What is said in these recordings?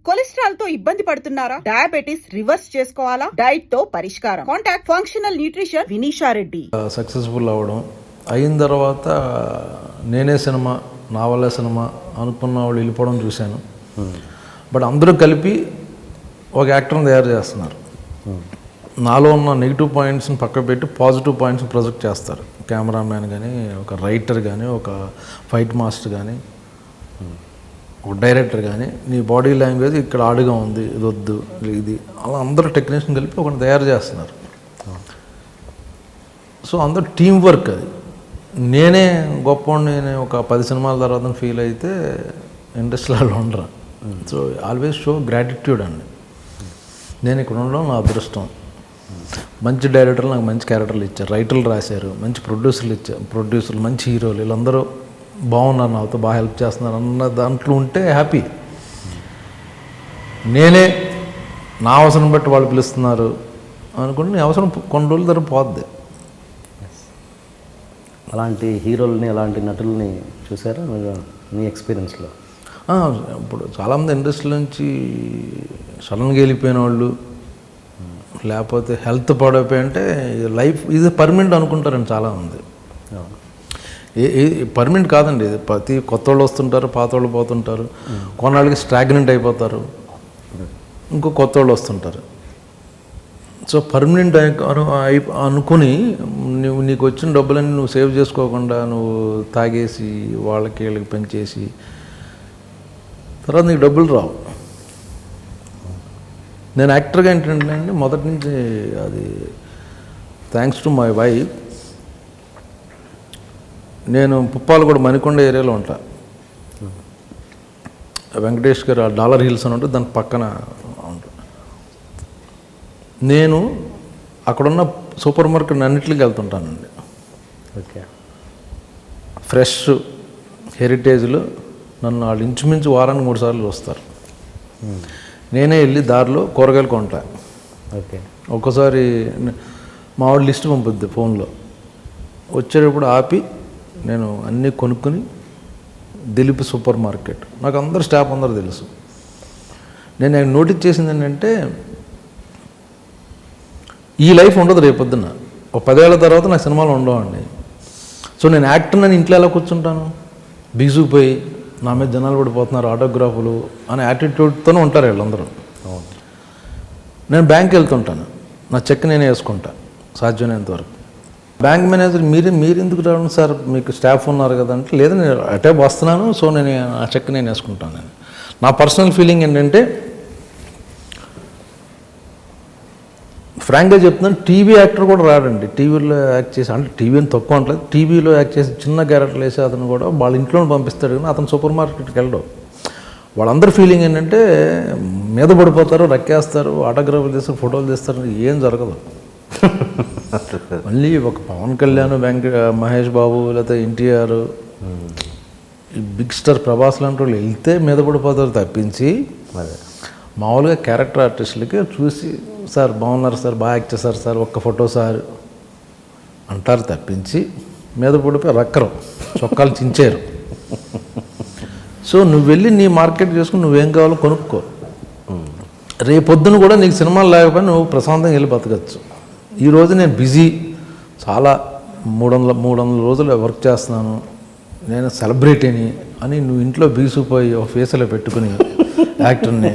Cholesterol తో ఇబ్బంది పడుతున్నారా? డయాబెటిస్ రివర్స్ చేసుకోవాలా? డైట్ తో పరిష్కారం. Contact functional nutrition Vineesha Reddy. Successful అవ్వడం అయిన తర్వాత నేనే సినిమా, నా వల్లే సినిమా అనుకున్న వాళ్ళు వెళ్ళిపోవడం చూశాను. బట్ అందరూ కలిపి ఒక యాక్టర్ని తయారు చేస్తున్నారు. నాలో ఉన్న నెగిటివ్ పాయింట్స్ని పక్క పెట్టి పాజిటివ్ పాయింట్స్ని ప్రొజెక్ట్ చేస్తారు. కెమెరామ్యాన్ కానీ, ఒక రైటర్ కానీ, ఒక ఫైట్ మాస్టర్ కానీ, ఒక డైరెక్టర్ కానీ, నీ బాడీ లాంగ్వేజ్ ఇక్కడ ఆడుగా ఉంది, ఇది వద్దు, ఇది అలా అందరూ టెక్నీషియన్ కలిపి ఒకటి తయారు చేస్తున్నారు. సో అందరూ టీం వర్క్. అది నేనే గొప్పవాడిని నేను ఒక 10 సినిమాల తర్వాత ఫీల్ అయితే ఇండస్ట్రీలో ఉండరా. సో ఆల్వేస్ షో గ్రాటిట్యూడ్ అండి. నేను ఇక్కడ ఉండడం నా అదృష్టం. మంచి డైరెక్టర్లు నాకు మంచి క్యారెక్టర్లు ఇచ్చారు, రైటర్లు రాశారు, మంచి ప్రొడ్యూసర్లు, మంచి హీరోలు, వీళ్ళందరూ బాగున్నారు, నాతో బాగా హెల్ప్ చేస్తున్నారు అన్న దాంట్లో ఉంటే హ్యాపీ. నేనే నా అవసరం బట్టి వాళ్ళు పిలుస్తున్నారు అనుకుంటే నీ అవసరం కొన్ని రోజుల తర్వాత పోద్ది. అలాంటి హీరోలని, అలాంటి నటుల్ని చూసారా మీరు మీ ఎక్స్పీరియన్స్లో? ఇప్పుడు చాలామంది ఇండస్ట్రీ నుంచి సడన్గా వెళ్ళిపోయిన వాళ్ళు, లేకపోతే హెల్త్ పాడైపోయి అంటే లైఫ్ ఇది పర్మనెంట్ అనుకుంటారండి చాలామంది. పర్మనెంట్ కాదండి ఇది. ప్రతి కొత్త వాళ్ళు వస్తుంటారు, పాత వాళ్ళు పోతుంటారు, కొన్నాళ్ళకి స్టాగ్నెంట్ అయిపోతారు, ఇంకో కొత్త వాళ్ళు వస్తుంటారు. సో పర్మనెంట్ అనుకుని నీకు వచ్చిన డబ్బులన్నీ నువ్వు సేవ్ చేసుకోకుండా నువ్వు తాగేసి వాళ్ళకి వీళ్ళకి పెంచేసి తర్వాత నీకు డబ్బులు రావు. నేను యాక్టర్గా ఏంటంటే అండి మొదటి నుంచి అది థ్యాంక్స్ టు మై వైఫ్. నేను పుప్పాలగూడ మణికొండ ఏరియాలో ఉంటా. వెంకటేష్ గారు డాలర్ హిల్స్ అని ఉంటుంది, దాని పక్కన ఉంటా. నేను అక్కడున్న సూపర్ మార్కెట్ అన్నింటికి వెళ్తుంటానండి. ఓకే. ఫ్రెష్ హెరిటేజ్లో నన్ను వాళ్ళు ఇంచుమించు వారానికి 3 సార్లు వస్తారు. నేనే వెళ్ళి దారిలో కూరగాయలు కొంటా. ఓకే. ఒక్కోసారి మా వాడు లిస్ట్ పంపుద్ది ఫోన్లో, వచ్చేటప్పుడు ఆపి నేను అన్నీ కొనుక్కొని దిలీప్ సూపర్ మార్కెట్, నాకు అందరు స్టాఫ్ అందరూ తెలుసు. నేను నోటీస్ చేసింది ఏంటంటే ఈ లైఫ్ ఉండదు రేపొద్దున. ఒక 10 ఏళ్ళ తర్వాత నాకు సినిమాలు ఉండవండి. సో నేను యాక్టర్ అని ఇంట్లో ఎలా కూర్చుంటాను? బిగుసిపోయి నా మీద జనాలు పడిపోతున్నారు, ఆటోగ్రాఫులు అనే యాటిట్యూడ్తోనే ఉంటారు వీళ్ళందరూ. నేను బ్యాంక్కి వెళ్తుంటాను, నా చెక్ నేనే వేసుకుంటా సాధ్యమైనంత వరకు. బ్యాంక్ మేనేజర్ మీరు ఎందుకు రావడం సార్, మీకు స్టాఫ్ ఉన్నారు కదా అంటే, లేదా నేను అటే వస్తున్నాను, సో నేను ఆ చెక్ నేను వేసుకుంటాను. నేను నా పర్సనల్ ఫీలింగ్ ఏంటంటే ఫ్రాంక్గా చెప్తున్నాను, టీవీ యాక్టర్ కూడా రాడండి. టీవీలో యాక్ట్ చేసి, అంటే టీవీ అని తక్కువ అంటలేదు, టీవీలో యాక్ట్ చేసి చిన్న క్యారెక్టర్లు వేసి అతను కూడా వాళ్ళ ఇంట్లో పంపిస్తాడు, కానీ అతను సూపర్ మార్కెట్కి వెళ్ళడం. వాళ్ళందరూ ఫీలింగ్ ఏంటంటే మీద పడిపోతారు, రక్కేస్తారు, ఆటోగ్రాఫ్లు తీస్తారు, ఫోటోలు తీస్తారు, ఏం జరగదు. మళ్ళీ ఒక పవన్ కళ్యాణ్, మహేష్ బాబు, లేకపోతే ఎన్టీఆర్, ఈ బిగ్ స్టార్ ప్రభాస్ లాంటి వాళ్ళు వెళ్తే మీద పడిపోతారు తప్పించి, మామూలుగా క్యారెక్టర్ ఆర్టిస్టులకి చూసి సార్ బాగున్నారు సార్, బాగా యాక్ట్ చేశారు సార్, ఒక్క ఫోటో సార్ అంటారు తప్పించి మీద పడిపోయి రక్కరు, చొక్కాలు చించారు. సో నువ్వు వెళ్ళి నీ మార్కెట్ చేసుకుని నువ్వేం కావాలో కొనుక్కో. రేపొద్దున కూడా నీకు సినిమాలు లేకపోయినా నువ్వు ప్రశాంతంగా వెళ్ళి బతకచ్చు. ఈరోజు నేను బిజీ, చాలా 300 రోజులు వర్క్ చేస్తున్నాను, నేను సెలబ్రిటీని అని నువ్వు ఇంట్లో బిగుసిపోయి ఒక ఫేస్లో పెట్టుకుని యాక్టర్ని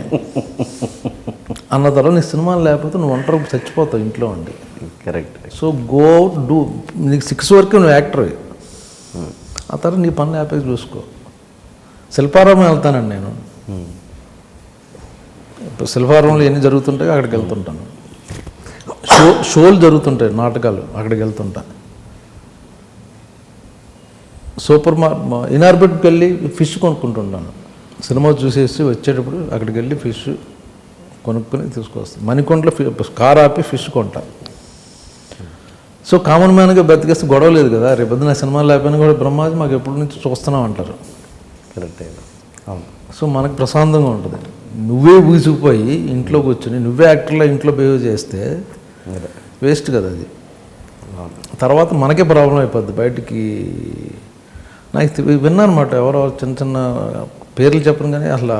అన్న తర్వాత నీ సినిమాలు లేకపోతే నువ్వు ఒంటరి చచ్చిపోతావు ఇంట్లో ఉండి. కరెక్ట్. సో గో డూ, నీకు 6 వరకు నువ్వు యాక్టర్, ఆ తర్వాత నీ పనులు హ్యాపీగా చూసుకో. శిల్పారామం వెళ్తానండి నేను. ఇప్పుడు శిల్పారామంలో ఎన్ని జరుగుతుంటాయో అక్కడికి వెళ్తుంటాను. షోలు జరుగుతుంటాయి, నాటకాలు, అక్కడికి వెళ్తుంటా. ఇనార్బిట్కి వెళ్ళి ఫిష్ కొనుక్కుంటుంటాను. సినిమా చూసేసి వచ్చేటప్పుడు అక్కడికి వెళ్ళి ఫిష్ కొనుక్కొని తీసుకొస్తాను. మణికొండలో కార్ ఆపి ఫిష్ కొంటా. సో కామన్ మ్యాన్గా బతికేస్తే గొడవ లేదు కదా. రేపొద్దు నా సినిమాలు లేకపోయినా కూడా బ్రహ్మాజీ మాకు ఎప్పటి నుంచి చూస్తున్నాం అంటారు. కరెక్టే. అవును. సో మనకు ప్రశాంతంగా ఉంటుంది. నువ్వే ఊసిపోయి ఇంట్లో కూర్చొని నువ్వే యాక్టర్లో ఇంట్లో బిహేవ్ చేస్తే వేస్ట్ కదా అది. తర్వాత మనకే ప్రాబ్లం అయిపోద్ది. బయటికి నాకు విన్నానమాట, ఎవరో చిన్న పేర్లు చెప్పను కానీ అసలు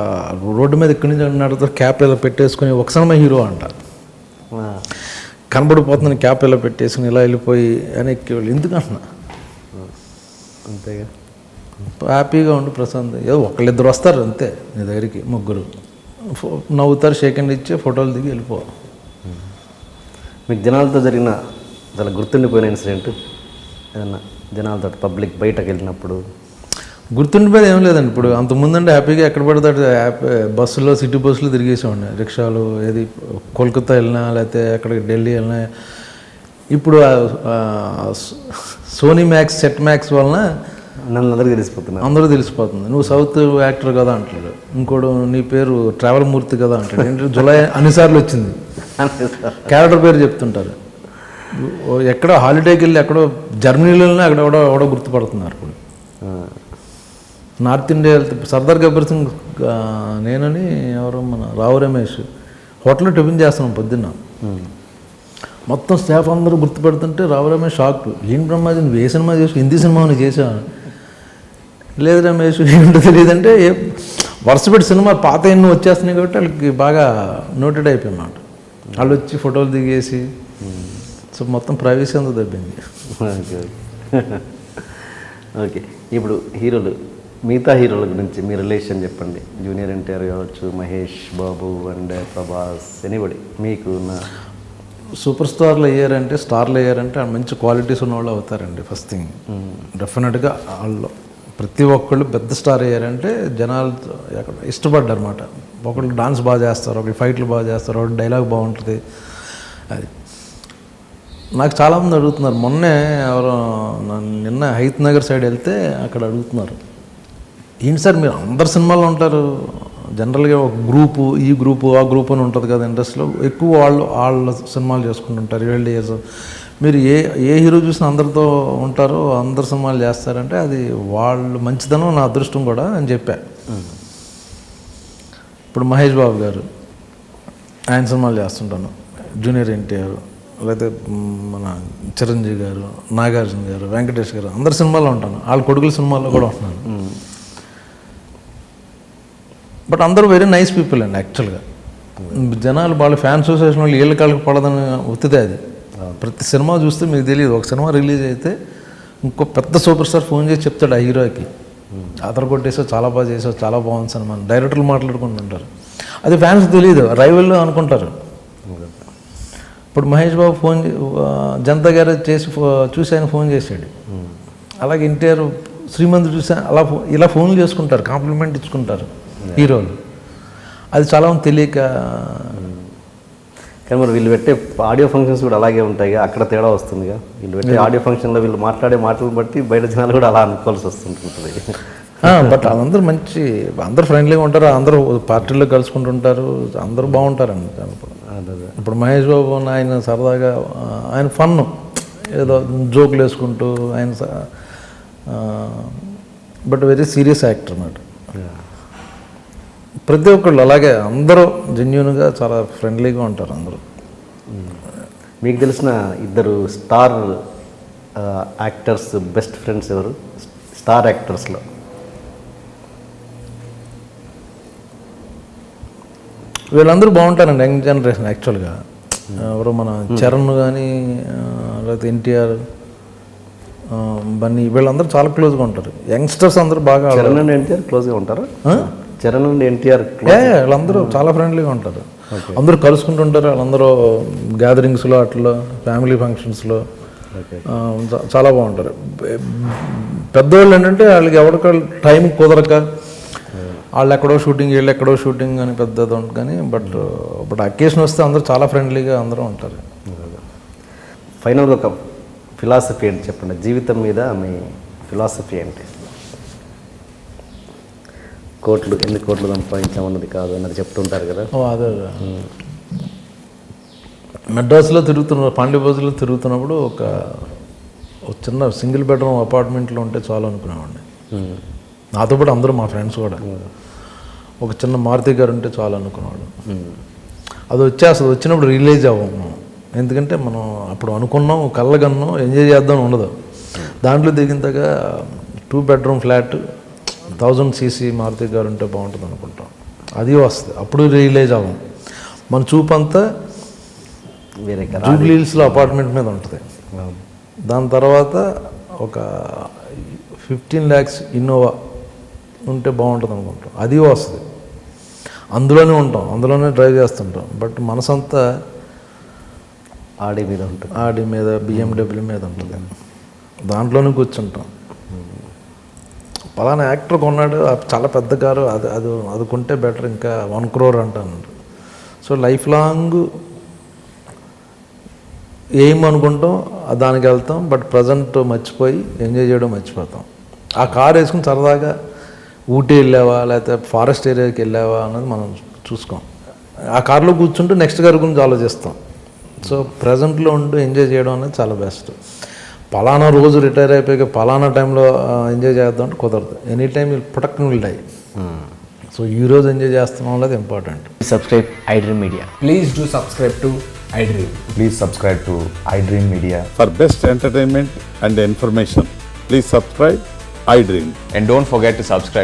రోడ్డు మీద ఇక్కడి నుంచి నడుతారు, క్యాప్ ఇలా పెట్టేసుకుని ఒక సినిమా హీరో అంట, కనబడిపోతుంది క్యాప్ ఇలా పెట్టేసుకుని ఇలా వెళ్ళిపోయి అని ఎక్కేవాళ్ళు. ఎందుకు అంటున్నా, అంతేగా హ్యాపీగా ఉండి ప్రశాంత్. ఏదో ఒకళ్ళిద్దరు వస్తారు అంతే నీ దగ్గరికి, ముగ్గురు నవ్వుతారు, షేక్ హ్యాండ్ ఇచ్చి ఫోటోలు దిగి వెళ్ళిపోవాలి. మీకు జనాలతో జరిగిన చాలా గుర్తుండిపోయిన ఇన్సిడెంట్ ఏదన్నా, జనాలతో పబ్లిక్ బయటకు వెళ్ళినప్పుడు? గుర్తుండిపోయేది ఏం లేదండి. ఇప్పుడు అంతకుముందంటే హ్యాపీగా ఎక్కడ పడతాడు బస్సులో, సిటీ బస్సులో తిరిగేసేవాడిని, రిక్షాలు, ఏది కోల్కతా వెళ్ళినా లేకపోతే అక్కడికి ఢిల్లీ వెళ్ళినా. ఇప్పుడు సోనీ మ్యాక్స్, సెట్ మ్యాక్స్ వలన నన్ను అందరికీ తెలిసిపోతున్నారు, అందరూ తెలిసిపోతుంది. నువ్వు సౌత్ యాక్టర్ కదా అంటాడు, ఇంకోడు నీ పేరు ట్రావెల్ మూర్తి కదా అంటాడు. ఏంటంటే జులై అన్నిసార్లు వచ్చింది, క్యారెక్టర్ పేరు చెప్తుంటారు. ఎక్కడో హాలిడేకి వెళ్ళి ఎక్కడో జర్మనీలో వెళ్ళినా అక్కడ ఎవడో గుర్తుపడుతున్నారు. ఇప్పుడు నార్త్ ఇండియా వెళ్తే సర్దార్ గబ్బర్ సింగ్ నేనని ఎవరో మన రావు రమేష్ హోటల్లో టిఫిన్ చేస్తున్నాం పొద్దున్న, మొత్తం స్టాఫ్ అందరూ గుర్తుపెడుతుంటే రావు రమేష్ షాక్. ఏం బ్రహ్మాజీ నువ్వు ఏ సినిమా చేసావు, హిందీ సినిమా నువ్వు చేసావు? లేదు రమేష్ ఏంటో తెలియదంటే వరుసపెట్టి సినిమా పాత ఎన్నో వచ్చేస్తున్నాయి కాబట్టి వాళ్ళకి బాగా నోటెడ్ అయిపోయినమాట. వాళ్ళు వచ్చి ఫోటోలు దిగేసి సో మొత్తం ప్రైవసీ అంతా దబ్బింది. Okay okay. ఇప్పుడు హీరోలు, మిగతా హీరోల గురించి మీ రిలేషన్ చెప్పండి. జూనియర్ ఎన్టీఆర్ కావచ్చు, మహేష్ బాబు అండ్ ప్రభాస్, ఎనీబడి మీకు నా సూపర్ స్టార్లు అయ్యారంటే, స్టార్లు అయ్యారంటే మంచి క్వాలిటీస్ ఉన్నవాళ్ళు అవుతారండి. ఫస్ట్ థింగ్ డెఫినెట్గా వాళ్ళు ప్రతి ఒక్కళ్ళు పెద్ద స్టార్ అయ్యారంటే జనాలు అక్కడ ఇష్టపడ్డారు అన్నమాట. ఒకళ్ళు డాన్స్ బాగా చేస్తారు, ఒకళ్ళు ఫైట్లు బాగా చేస్తారు, ఒకళ్ళు డైలాగ్ బాగుంటుంది. అది నాకు చాలామంది అడుగుతున్నారు. మొన్నే ఎవరో నిన్న హైత్ నగర్ సైడ్ వెళ్తే అక్కడ అడుగుతున్నారు, ఏంటి సార్ మీరు అందరు సినిమాల్లో ఉంటారు, జనరల్గా ఒక గ్రూపు, ఈ గ్రూపు ఆ గ్రూప్ అని ఉంటుంది కదా ఇండస్ట్రీలో, ఎక్కువ వాళ్ళ సినిమాలు చేసుకుంటుంటారు 12 years. మీరు ఏ హీరో చూసినా అందరితో ఉంటారో, అందరు సినిమాలు చేస్తారంటే అది వాళ్ళు మంచిదనం, నా అదృష్టం కూడా అని చెప్పా. ఇప్పుడు మహేష్ బాబు గారు ఆయన సినిమాలు చేస్తుంటాను, జూనియర్ ఎన్టీఆర్, లేకపోతే మన చిరంజీవి గారు, నాగార్జున గారు, వెంకటేష్ గారు, అందరు సినిమాల్లో ఉంటాను, వాళ్ళ కొడుకుల సినిమాల్లో కూడా ఉంటున్నాను. బట్ అందరూ వెరీ నైస్ పీపుల్ అండి. యాక్చువల్గా జనాలు వాళ్ళ ఫ్యాన్ అసోసియేషన్ వాళ్ళు ఏళ్ళ కాళ్ళకి పడదని ఒత్తితే అది. ప్రతి సినిమా చూస్తే మీకు తెలియదు, ఒక సినిమా రిలీజ్ అయితే ఇంకో పెద్ద సూపర్ స్టార్ ఫోన్ చేసి చెప్తాడు ఆ హీరోకి, అతను కొట్టేసావు, చాలా బాగా చేసావు, చాలా బాగుంది సినిమా, డైరెక్టర్లు మాట్లాడుకుంటుంటారు. అది ఫ్యాన్స్ తెలియదు, రైవల్లో అనుకుంటారు. ఇప్పుడు మహేష్ బాబు ఫోన్ జనతా గ్యారేజ్ చేసి చూసి ఆయన ఫోన్ చేశాడు. అలాగే ఎన్టీఆర్ శ్రీమంత్ చూసి ఇలా ఫోన్లు చేసుకుంటారు, కాంప్లిమెంట్ ఇచ్చుకుంటారు హీరోలు. అది చాలా మంది తెలియక. కానీ మరి వీళ్ళు పెట్టే ఆడియో ఫంక్షన్స్ కూడా అలాగే ఉంటాయి, అక్కడ తేడా వస్తుందిగా. వీళ్ళు పెట్టే ఆడియో ఫంక్షన్లో వీళ్ళు మాట్లాడే మాటలను బట్టి బయట జనాలు కూడా అలా అనుకోవాల్సి వస్తుంటుంది. బట్ అందరూ అందరూ ఫ్రెండ్లీగా ఉంటారు, అందరూ పార్టీల్లో కలుసుకుంటుంటారు, అందరూ బాగుంటారండి. ఇప్పుడు మహేష్ బాబు ఆయన సరదాగా ఆయన ఫన్, ఏదో జోకులు వేసుకుంటూ ఆయన, బట్ వెరీ సీరియస్ యాక్టర్ అన్నమాట. ప్రతి ఒక్కళ్ళు అలాగే అందరూ జెన్యూన్గా చాలా ఫ్రెండ్లీగా ఉంటారు అందరూ. మీకు తెలిసిన ఇద్దరు స్టార్ యాక్టర్స్ బెస్ట్ ఫ్రెండ్స్ ఎవరు, స్టార్ యాక్టర్స్లో? వీళ్ళందరూ బాగుంటారండి, యంగ్ జనరేషన్. యాక్చువల్గా ఎవరు మన చరణ్ కానీ, లేకపోతే ఎన్టీఆర్, బన్నీ, వీళ్ళందరూ చాలా క్లోజ్గా ఉంటారు. యంగ్స్టర్స్ అందరూ బాగా. చరణ్ అండ్ ఎన్టీఆర్ క్లోజ్గా ఉంటారు. చరణ్ అండ్ ఎన్టీఆర్ వాళ్ళందరూ చాలా ఫ్రెండ్లీగా ఉంటారు, అందరూ కలుసుకుంటుంటారు. వాళ్ళందరూ గ్యాదరింగ్స్లో, అట్లా ఫ్యామిలీ ఫంక్షన్స్లో చాలా బాగుంటారు. పెద్దవాళ్ళు ఏంటంటే వాళ్ళకి ఎవరికి టైం కుదరక వాళ్ళు ఎక్కడో షూటింగ్, వీళ్ళు ఎక్కడో షూటింగ్ అని పెద్దది ఉంటుంది. కానీ బట్ అకేషన్ వస్తే అందరూ చాలా ఫ్రెండ్లీగా అందరూ ఉంటారు. ఫైనల్గా ఒక ఫిలాసఫీ ఏంటి చెప్పండి, జీవితం మీద మీ ఫిలాసఫీ ఏంటి? ఎన్ని కోట్లు సంపాదించామన్నది కాదు అన్నది చెప్తుంటారు కదా. అదే మెడ్రాస్లో పాండ్య బజార్లో తిరుగుతున్నప్పుడు ఒక చిన్న సింగిల్ బెడ్రూమ్ అపార్ట్మెంట్లో ఉంటే చాలు అనుకునేవాడిని. నాతో పాటు అందరూ మా ఫ్రెండ్స్ కూడా ఒక చిన్న మారుతి గారు ఉంటే చాలు అనుకునేవాడు. అది వచ్చినప్పుడు రిలీజ్ అవ్వము, ఎందుకంటే మనం అప్పుడు అనుకున్నాం, కళ్ళగన్నాం, ఎంజాయ్ చేద్దాం ఉండదు. దాంట్లో దిగినంతగా 2 bedroom ఫ్లాట్ 1000cc మారుతి గారు ఉంటే బాగుంటుంది అనుకుంటాం. అది వస్తుంది, అప్పుడు రియలైజ్ అవ్వం. మన చూపు అంతా వేరే కదా. జూబ్లీ హిల్స్లో అపార్ట్మెంట్ మీద ఉంటుంది. దాని తర్వాత ఒక 15 lakhs ఇన్నోవా ఉంటే బాగుంటుంది అనుకుంటాం. అది వస్తుంది, అందులోనే ఉంటాం, అందులోనే డ్రైవ్ చేస్తుంటాం. బట్ మనసంతా ఆడి మీద ఉంటుంది, ఆడి మీద, BMW మీద ఉంటుంది, దాంట్లోనే కూర్చుంటాం. పలానా యాక్టర్ కొన్నాడు, చాలా పెద్ద కారు, అది కొంటే బెటర్, ఇంకా 1 crore అంటాను. సో లైఫ్ లాంగ్ ఏం అనుకుంటాం దానికి వెళ్తాం. బట్ ప్రజెంట్ మర్చిపోయి ఎంజాయ్ చేయడం మర్చిపోతాం. ఆ కారు వేసుకుని సరదాగా ఊటీ వెళ్ళావా లేకపోతే ఫారెస్ట్ ఏరియాకి వెళ్ళావా అన్నది మనం చూసుకోం. ఆ కారులో కూర్చుంటూ నెక్స్ట్ కారు గురించి ఆలోచిస్తాం. సో ప్రజెంట్లో ఉంటూ ఎంజాయ్ చేయడం అనేది చాలా బెస్ట్. పలానా రోజు రిటైర్ అయిపోయి పలానా టైంలో ఎంజాయ్ చేద్దాం అంటే కుదరదు. Any time protect will die. So ఈరోజు ఎంజాయ్ చేస్తున్నాం అనేది important. Subscribe iDream Media. Please do subscribe to iDream. Please subscribe to iDream Media. For best entertainment and information, please subscribe iDream. And don't forget to subscribe